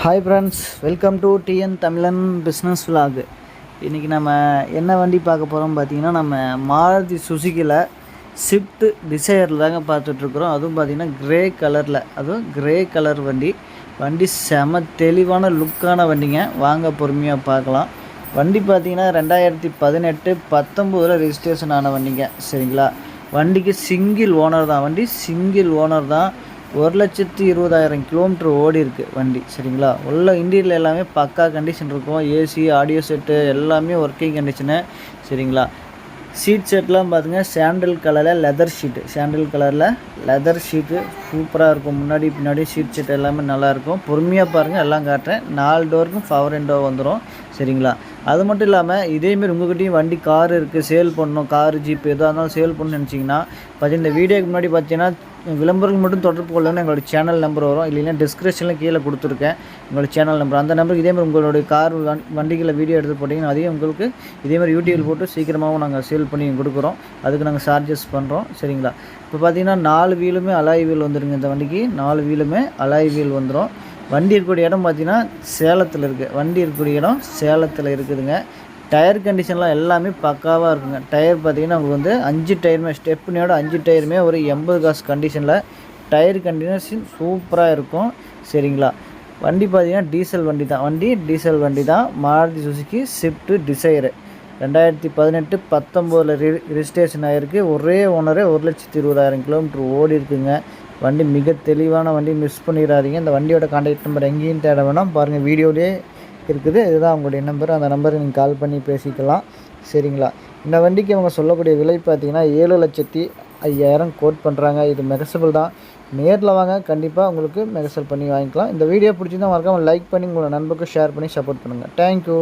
Hi friends, welcome to TN தமிழன் business vlog. இன்றைக்கி நம்ம என்ன வண்டி பார்க்க போகிறோம் பார்த்தீங்கன்னா, நம்ம மாருதி சுசுக்கியில் ஸ்விஃப்ட் டிசையரில் தாங்க பார்த்துட்ருக்குறோம். அதுவும் பார்த்திங்கன்னா கிரே கலர் வண்டி செம தெளிவான லுக்கான வண்டிங்க. வாங்க பொறுமையாக பார்க்கலாம். வண்டி பார்த்திங்கன்னா 2018 19 ரெஜிஸ்ட்ரேஷன் ஆன வண்டிங்க. சரிங்களா, வண்டிக்கு சிங்கிள் ஓனர் தான். 1,20,000 கிலோமீட்டர் ஓடி இருக்குது வண்டி. சரிங்களா, உள்ள இன்டீரியர் எல்லாமே பக்கா கண்டிஷன் இருக்கும். ஏசி, ஆடியோ செட்டு எல்லாமே ஒர்க்கிங் கண்டிஷனு. சரிங்களா, சீட் செட்லாம் பார்த்துங்க, சாண்டில் கலரில் லெதர் ஷீட்டு சூப்பராக இருக்கும். முன்னாடி பின்னாடி சீட் செட் எல்லாமே நல்லாயிருக்கும். பொறுமையாக பாருங்கள், எல்லாம் காட்டுறேன். 4 டோருக்கும் பவர் விண்டோ வந்துடும். சரிங்களா, அது மட்டும் இல்லாமல் இதேமாரி உங்கள்கிட்டையும் வண்டி கார் இருக்குது, சேல் பண்ணணும், காரு ஜீப் எதாக இருந்தாலும் சேல் பண்ணணும்னு நினச்சிங்கன்னா இந்த வீடியோக்கு முன்னாடி பார்த்தீங்கன்னா விளம்பரங்கள் மட்டும் தொடர்பு கொள்ளணும்னு எங்களோட சேனல் நம்பர் வரும். இல்லைன்னா டிஸ்கிரிப்ஷனில் கீழே கொடுத்துருக்கேன் எங்களோட சேனல் நம்பர். அந்த நம்பருக்கு இதேமாதிரி உங்களுடைய கார் வண்டிகளை வீடியோ எடுத்து போட்டிங்கன்னா அதையும் உங்களுக்கு இதேமாதிரி யூடியூபில் போட்டு சீக்கிரமாகவும் நாங்கள் சேல் பண்ணி கொடுக்குறோம். அதுக்கு நாங்கள் சார்ஜஸ் பண்ணுறோம். சரிங்களா, இப்போ பார்த்தீங்கன்னா 4 வீலுமே அலாய் வீல் வந்துடுங்க. இந்த வண்டிக்கு 4 வீலுமே அலாய் வீல் வந்துடும். வண்டி இருக்கக்கூடிய இடம் பார்த்தீங்கன்னா சேலத்தில் இருக்குதுங்க. டயர் கண்டிஷன்லாம் எல்லாமே பக்காவாக இருக்குங்க. டயர் பார்த்திங்கன்னா உங்களுக்கு வந்து 5 டயருமே ஸ்டெப்னியோட 5 டயருமே ஒரு 80 காசு கண்டிஷனில் டயர் கண்டிஷன் சூப்பராக இருக்கும். சரிங்களா, வண்டி பார்த்திங்கன்னா டீசல் வண்டி தான். மாருதி சுசுக்கி ஸ்விஃப்ட் டிசையரு 2018 19 ரெஜிஸ்ட்ரேஷன் ஆகிருக்கு. ஒரே ஓனரே 1,20,000 கிலோமீட்டர் ஓடி இருக்குங்க. வண்டி மிக தெளிவான வண்டி, மிஸ் பண்ணிடாதீங்க. இந்த வண்டியோட கான்டாக்ட் நம்பர் எங்கேயும் தேட வேணாம், பாருங்கள் வீடியோலேயே இருக்குது. இதுதான் அவங்களுடைய நம்பர். அந்த நம்பரை நீங்கள் கால் பண்ணி பேசிக்கலாம். சரிங்களா, இந்த வண்டிக்கு அவங்க சொல்லக்கூடிய விலை பார்த்தீங்கன்னா 7,05,000 கோட் பண்ணுறாங்க. இது மெகசபிள் தான். நேரில் வாங்க, கண்டிப்பாக உங்களுக்கு மெகசல் பண்ணி வாங்கிக்கலாம். இந்த வீடியோ பிடிச்சிருந்தா மறக்காமல் லைக் பண்ணி உங்களோட நண்பருக்கு ஷேர் பண்ணி சப்போர்ட் பண்ணுங்கள். தேங்க்யூ.